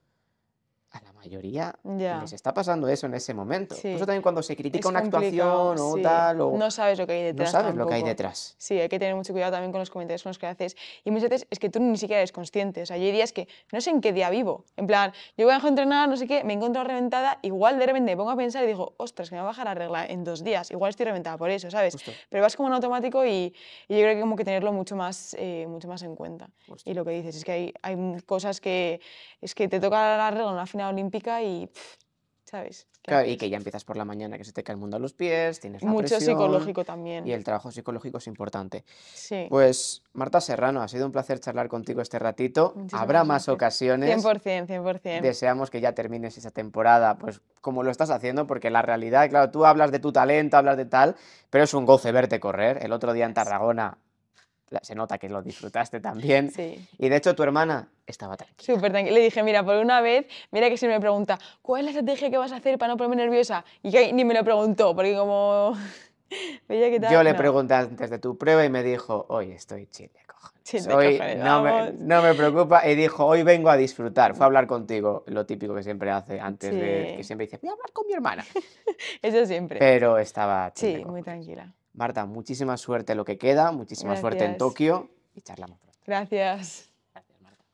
a la mayoría les ya. está pasando eso en ese momento. Por eso Sí, también cuando se critica es una complicado, actuación o sí. tal, o No sabes lo que hay no detrás sabes lo que hay tampoco. detrás. Sí, hay que tener mucho cuidado también con los comentarios con los que haces. Y muchas veces es que tú ni siquiera eres consciente. O sea, yo hay días que no sé en qué día vivo. En plan, yo voy a dejar de entrenar, no sé qué, me encuentro reventada, igual de repente me pongo a pensar y digo, ostras, que me va a bajar la regla en 2 días. Igual estoy reventada por eso, ¿sabes? Justo, Pero vas como en automático y yo creo que como que tenerlo mucho más en cuenta. justo. Y lo que dices es que hay cosas que es que te toca la regla en una final olímpica y, ¿sabes? ¿Qué Claro, y que haces? ya empiezas por la mañana, que se te cae el mundo a los pies, tienes la Mucho presión psicológico y también. el trabajo psicológico es importante. Sí, Pues Marta Serrano, ha sido un placer charlar contigo este ratito. Habrá muchísimas más gracias. ocasiones. 100%, 100%. Deseamos que ya termines esa temporada, pues como lo estás haciendo, porque la realidad, claro, tú hablas de tu talento, hablas de tal, pero es un goce verte correr. El otro día en Gracias. Tarragona se nota que lo disfrutaste también. Sí. Y de hecho tu hermana estaba tranquila. Súper tranquila. Le dije, mira, por una vez, mira que siempre me pregunta, ¿cuál es la estrategia que vas a hacer para no ponerme nerviosa? Y que ni me lo preguntó, porque como veía que tal, Yo le no. pregunté antes de tu prueba y me dijo, hoy estoy chill de cojones. Chill de Hoy cojones, no vamos. no me preocupa. Y dijo, hoy vengo a disfrutar. Fue a hablar contigo, lo típico que siempre hace antes de... Que Sí, siempre dice, voy a hablar con mi hermana. eso siempre. Pero estaba chill de Sí, muy cojones. tranquila. Marta, muchísima suerte en lo que queda, muchísima suerte en Gracias. Tokio y charlamos pronto. Gracias. Gracias, Marta.